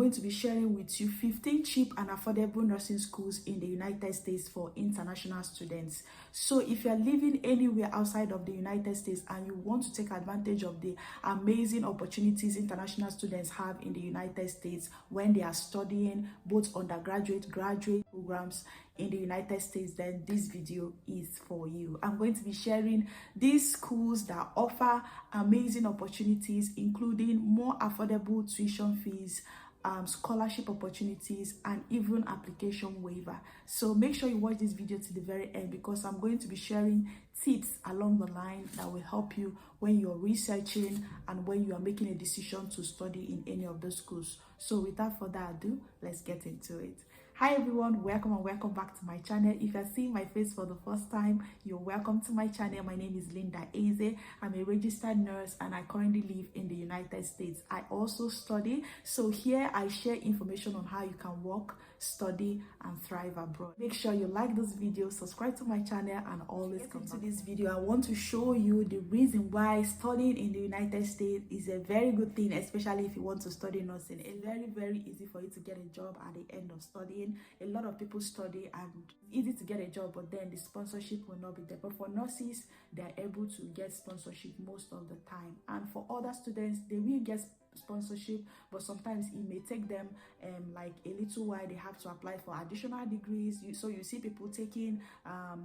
going to be sharing with you 15 cheap and affordable nursing schools in the United States for international students. So if you're living anywhere outside of the United States and you want to take advantage of the amazing opportunities international students have in the United States when they are studying both undergraduate, graduate programs in the United States, then this video is for you. I'm going to be sharing these schools that offer amazing opportunities, including more affordable tuition fees, scholarship opportunities, and even application waiver. So make sure you watch this video to the very end, because I'm going to be sharing tips along the line that will help you when you're researching and when you are making a decision to study in any of those schools. So without further ado, let's get into it. Hi everyone, welcome and welcome back to my channel. If you're seeing my face for the first time, you're welcome to my channel. My name is Lynda. I'm a registered nurse and I currently live in the United States. I also study, so here I share information on how you can work, study, and thrive abroad. Make sure you like this video, subscribe to my channel, and always come to this video. I want to show you the reason why studying in the United States is a very good thing, especially if you want to study nursing. It's very easy for you to get a job at the end of studying. A lot of people study and it's easy to get a job, but then the sponsorship will not be there. But for nurses, they're able to get sponsorship most of the time. And for other students, they will get sponsorship, but sometimes it may take them like a little while. They have to apply for additional degrees. So you see people taking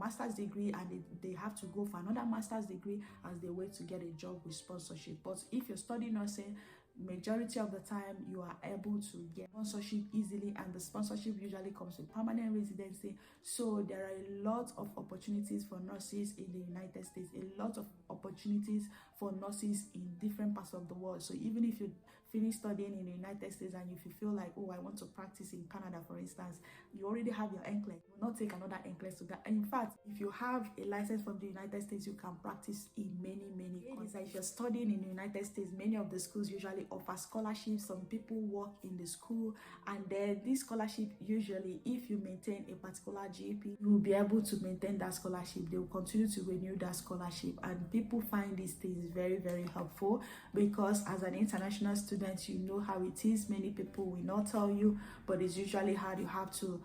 master's degree and they have to go for another master's degree as they wait to get a job with sponsorship. But if you're studying nursing, majority of the time you are able to get sponsorship easily, and the sponsorship usually comes with permanent residency. So there are a lot of opportunities for nurses in the United States, a lot of opportunities for nurses in different parts of the world. So even if you finish studying in the United States and if you feel like, oh, I want to practice in Canada, for instance, you already have your NCLEX. You will not take another NCLEX to that. And in fact, if you have a license from the United States, you can practice in many countries. If you're studying in the United States, many of the schools usually offer scholarships. Some people work in the school, and then this scholarship, usually if you maintain a particular GP, you will be able to maintain that scholarship. They will continue to renew that scholarship, and people find these things very helpful, because as an international student, you know how it is. Many people will not tell you, but it's usually hard. You have to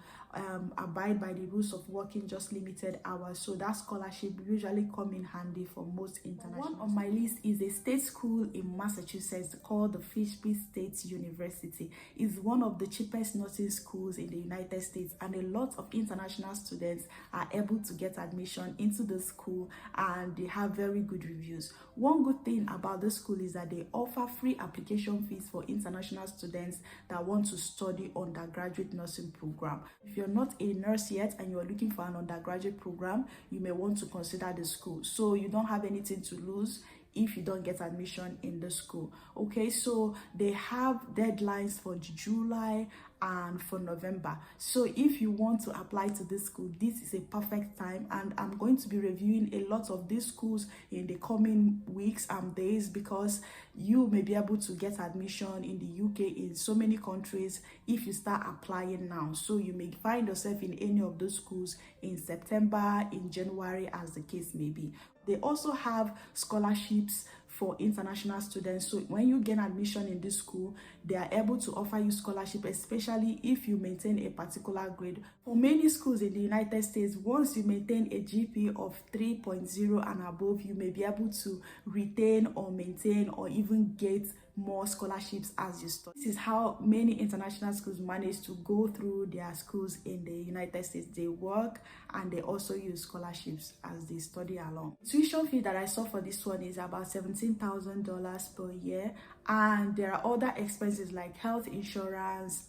abide by the rules of working just limited hours. So that scholarship usually come in handy for most international. One on my list is a state school in Massachusetts called the Fitchburg State University. It's one of the cheapest nursing schools in the United States, and a lot of international students are able to get admission into the school, and they have very good reviews. One good thing about the school is that they offer free application fees for international students that want to study undergraduate nursing program. If you're not a nurse yet and you're looking for an undergraduate program, you may want to consider the school. So you don't have anything to lose if you don't get admission in the school. Okay, so they have deadlines for July and for November. So if you want to apply to this school, this is a perfect time, and I'm going to be reviewing a lot of these schools in the coming weeks and days, because you may be able to get admission in the UK, in so many countries, if you start applying now. So you may find yourself in any of those schools in September, in January, as the case may be. They also have scholarships for international students. So when you gain admission in this school, they are able to offer you scholarship, especially if you maintain a particular grade. For many schools in the United States, once you maintain a GP of 3.0 and above, you may be able to retain or maintain or even get more scholarships as you study. This is how many international schools manage to go through their schools in the United States. They work and they also use scholarships as they study along. Tuition fee that I saw for this one is about $17,000 per year, and there are other expenses like health insurance,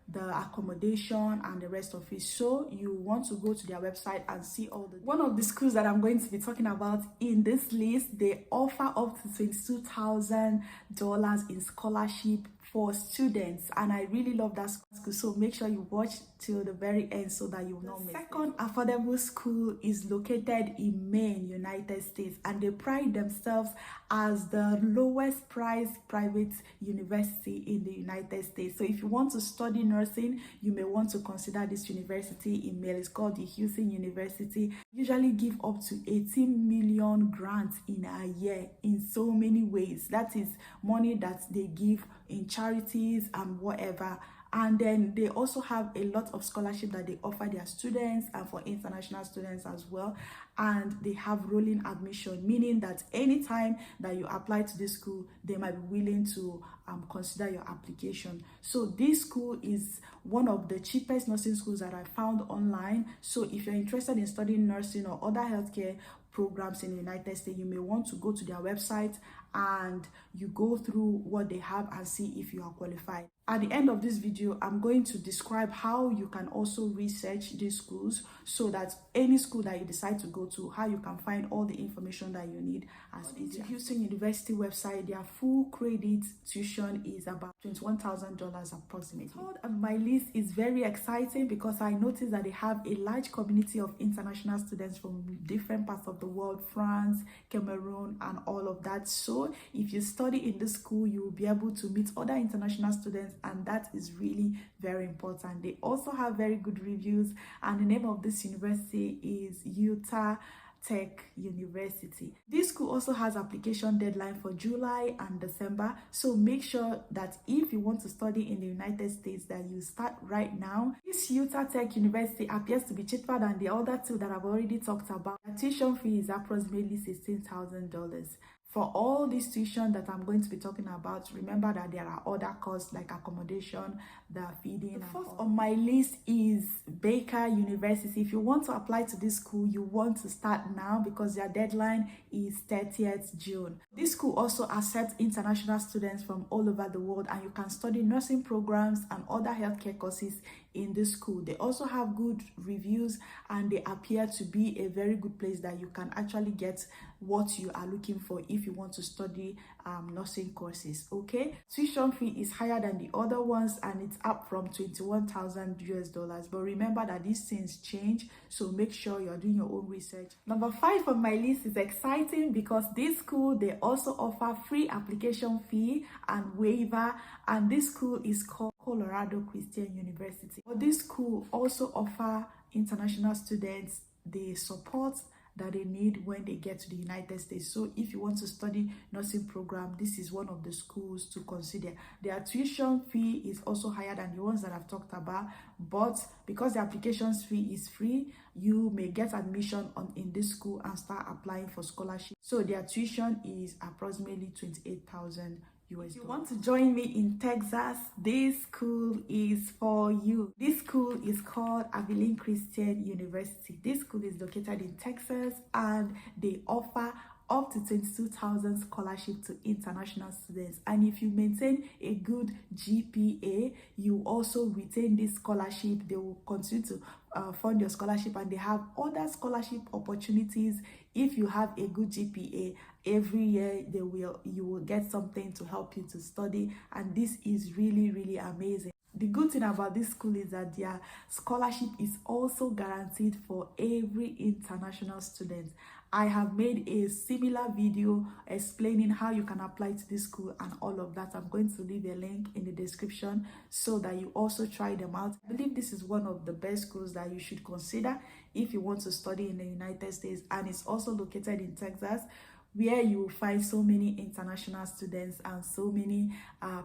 the accommodation, and the rest of it. So you want to go to their website and see all the. One of the schools that I'm going to be talking about in this list, they offer up to $22,000 in scholarship for students, and I really love that school. So make sure you watch till the very end so that you will not miss. The second affordable school is located in Maine, United States, and they pride themselves as the lowest priced private university in the United States. So if you want to study nursing, you may want to consider this university in Maine. It's called the Husson University. Usually give up to 18 million grants in a year in so many ways. That is money that they give in charities and whatever. And then they also have a lot of scholarship that they offer their students and for international students as well. And they have rolling admission, meaning that anytime that you apply to this school, they might be willing to consider your application. So this school is one of the cheapest nursing schools that I found online. So if you're interested in studying nursing or other healthcare programs in the United States, you may want to go to their website and you go through what they have and see if you are qualified. At the end of this video, I'm going to describe how you can also research these schools, so that any school that you decide to go to, how you can find all the information that you need as easy. Husson University website, their full credit tuition is about $21,000 approximately. Third on my list is very exciting because I noticed that they have a large community of international students from different parts of the world, France, Cameroon, and all of that. So if you study in this school, you will be able to meet other international students, and that is really very important. They also have very good reviews, and the name of this university is Utah Tech University. This school also has application deadline for July and December, so make sure that if you want to study in the United States that you start right now. This Utah Tech University appears to be cheaper than the other two that I've already talked about. The tuition fee is approximately $16,000. For all this tuition that I'm going to be talking about, remember that there are other costs like accommodation, the feeding. The fourth on my list is Baker University. If you want to apply to this school, you want to start now because their deadline is 30th June. This school also accepts international students from all over the world, and you can study nursing programs and other healthcare courses in this school. They also have good reviews, and they appear to be a very good place that you can actually get what you are looking for if you want to study nursing courses. Okay, tuition fee is higher than the other ones, and it's up from $21,000 but remember that these things change, so make sure you're doing your own research. Number 5 on my list is exciting because this school, they also offer free application fee and waiver, and this school is called Colorado Christian University. But this school also offer international students the support that they need when they get to the United States. So if you want to study nursing program, this is one of the schools to consider. Their tuition fee is also higher than the ones that I've talked about, but because the application fee is free, you may get admission in this school and start applying for scholarship. So their tuition is approximately $28,000. If you want to join me in Texas, this school is for you. This school is called Aniline Christian University. This school is located in Texas, and they offer up to 22,000 scholarship to international students. And if you maintain a good GPA, you also retain this scholarship. They will continue to fund your scholarship, and they have other scholarship opportunities. If you have a good GPA, every year you will get something to help you to study, and this is really amazing. The good thing about this school is that their scholarship is also guaranteed for every international student. I have made a similar video explaining how you can apply to this school and all of that. I'm going to leave a link in the description so that you also try them out. I believe this is one of the best schools that you should consider if you want to study in the United States, and it's also located in Texas, where you will find so many international students and so many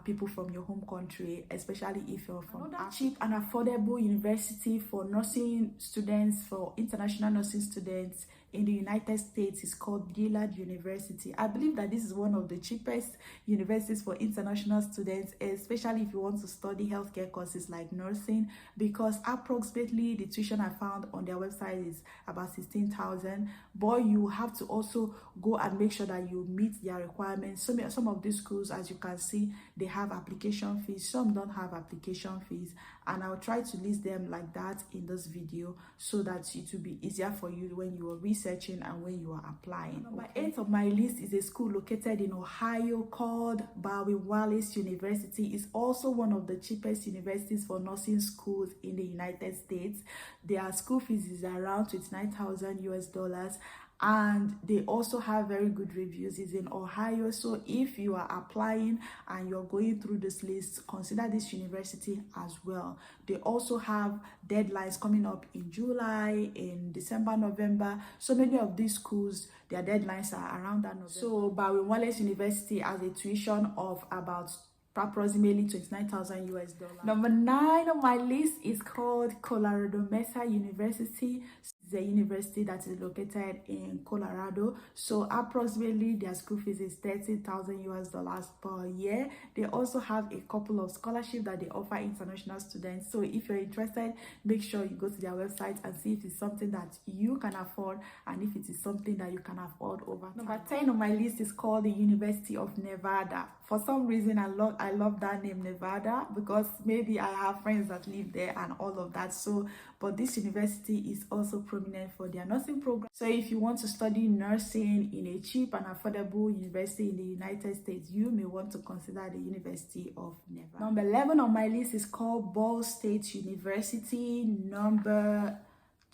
people from your home country, especially if you're from another cheap and affordable university for nursing students, for international nursing students in the United States is called Dillard University. I believe that this is one of the cheapest universities for international students, especially if you want to study healthcare courses like nursing, because approximately the tuition I found on their website is about $16,000, but you have to also go and make sure that you meet their requirements. Some of these schools, as you can see, they have application fees, some don't have application fees, and I'll try to list them like that in this video so that it will be easier for you when you are researching and when you are applying. Number 8 of my list is a school located in Ohio called Baldwin-Wallace University. It's also one of the cheapest universities for nursing schools in the United States. Their school fees is around $29,000, and they also have very good reviews. It's in Ohio, so if you are applying and you're going through this list, consider this university as well. They also have deadlines coming up in July, in December, November. So many of these schools, their deadlines are around that November. So Baldwin-Wallace University has a tuition of about approximately 29,000 US dollars. Number 9 on my list is called Colorado Mesa University. It's a university that is located in Colorado. So approximately their school fees is 30,000 US dollars per year. They also have a couple of scholarships that they offer international students. So if you're interested, make sure you go to their website and see if it's something that you can afford and if it is something that you can afford over time. Number 10 on my list is called the University of Nevada. For some reason, I love that name, Nevada, because maybe I have friends that live there and all of that. So, but this university is also prominent for their nursing program. So if you want to study nursing in a cheap and affordable university in the United States, you may want to consider the University of Nevada. Number 11 on my list is called Ball State University. Number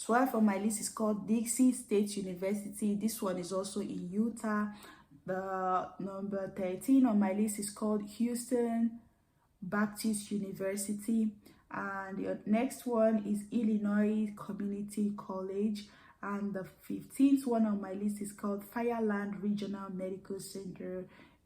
12 on my list is called Dixie State University. This one is also in Utah. The number 13 on my list is called Husson Baptist University. And the next one is Illinois Community College. And the 15th one on my list is called Fireland Regional Medical Center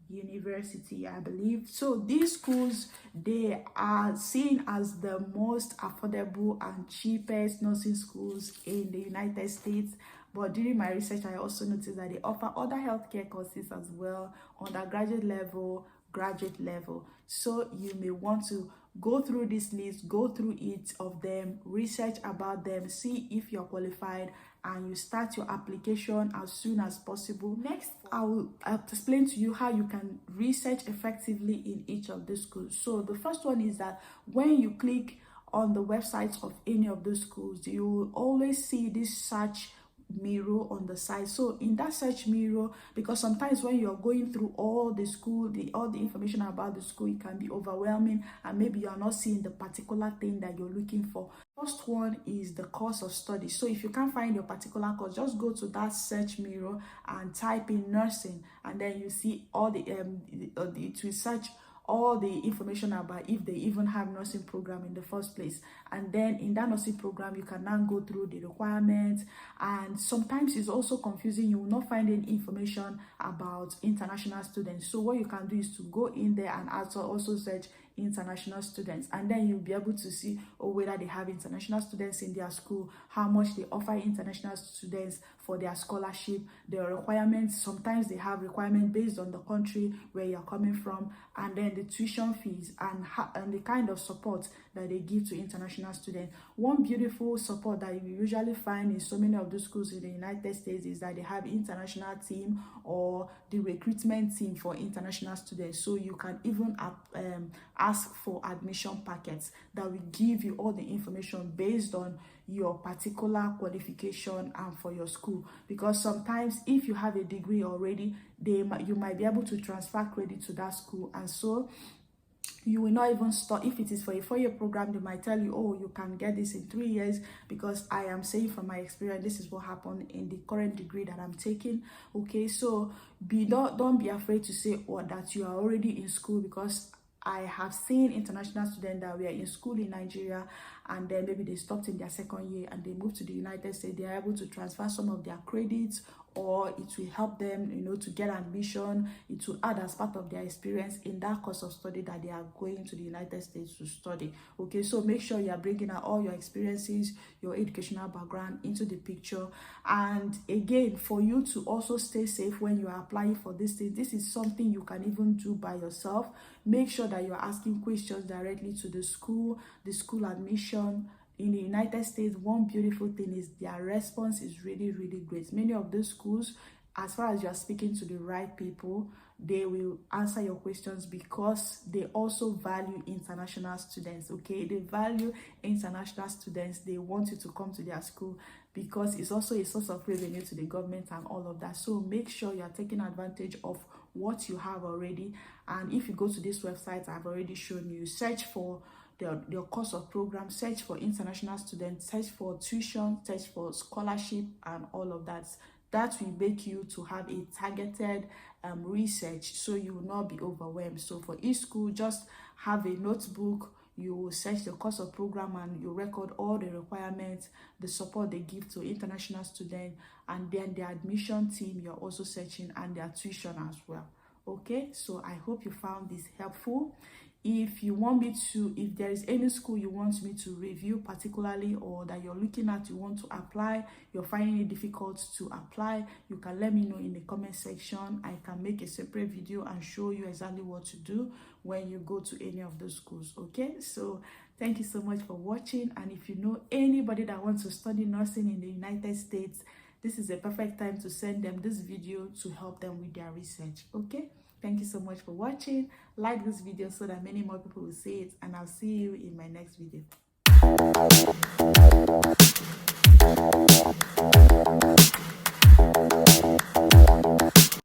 University, I believe. So these schools, they are seen as the most affordable and cheapest nursing schools in the United States. But during my research, I also noticed that they offer other healthcare courses as well, undergraduate level, graduate level. So you may want to go through this list, go through each of them, research about them, see if you're qualified, and you start your application as soon as possible. Next, I will explain to you how you can research effectively in each of these schools. So the first one is that when you click on the websites of any of those schools, you will always see this search mirror on the side. So in that search mirror, because sometimes when you're going through all the school, all the information about the school, it can be overwhelming and maybe you're not seeing the particular thing that you're looking for. First one is the course of study. So if you can't find your particular course, just go to that search mirror and type in nursing, and then you see all the it will search all the information about if they even have nursing program in the first place. And then in that nursing program, you can now go through the requirements, and sometimes it's also confusing. You will not find any information about international students. So what you can do is to go in there and also search international students, and then you'll be able to see whether they have international students in their school, how much they offer international students for their scholarship, their requirements. Sometimes they have requirements based on the country where you're coming from, and then the tuition fees and the kind of support that they give to international students. One beautiful support that you usually find in so many of the schools in the United States is that they have international team or the recruitment team for international students. So you can even ask for admission packets that will give you all the information based on your particular qualification and for your school. Because sometimes if you have a degree already, you might be able to transfer credit to that school, and so you will not even start. If it is for a 4-year program, they might tell you, oh, you can get this in 3 years, because I am saying from my experience, this is what happened in the current degree that I'm taking. Okay, so don't be afraid to say that you are already in school, because I have seen international students that were in school in Nigeria, and then maybe they stopped in their 2nd year and they moved to the United States. They are able to transfer some of their credits, or it will help them, to get admission. It will add as part of their experience in that course of study that they are going to the United States to study. Okay, so make sure you are bringing out all your experiences, your educational background into the picture. And again, for you to also stay safe when you are applying for this thing, this is something you can even do by yourself. Make sure that you are asking questions directly to the school admission. In the United States, one beautiful thing is their response is really, really great. Many of those schools, as far as you are speaking to the right people, they will answer your questions, because they also value international students. Okay, they value international students. They want you to come to their school because it's also a source of revenue to the government and all of that. So make sure you are taking advantage of what you have already. And if you go to this website I've already shown you, search for their course of program, search for international students, search for tuition, search for scholarship, and all of that. That will make you to have a targeted research, so you will not be overwhelmed. So for each school, just have a notebook. You will search the course of program and you record all the requirements, the support they give to international students, and then the admission team you're also searching, and their tuition as well. Okay, so I hope you found this helpful. If you want me to, if there is any school you want me to review particularly, or that you're looking at, you want to apply, you're finding it difficult to apply, you can let me know in the comment section. I can make a separate video and show you exactly what to do when you go to any of those schools. Okay, so thank you so much for watching. And if you know anybody that wants to study nursing in the United States, this is a perfect time to send them this video to help them with their research. Okay, thank you so much for watching. Like this video so that many more people will see it, and I'll see you in my next video.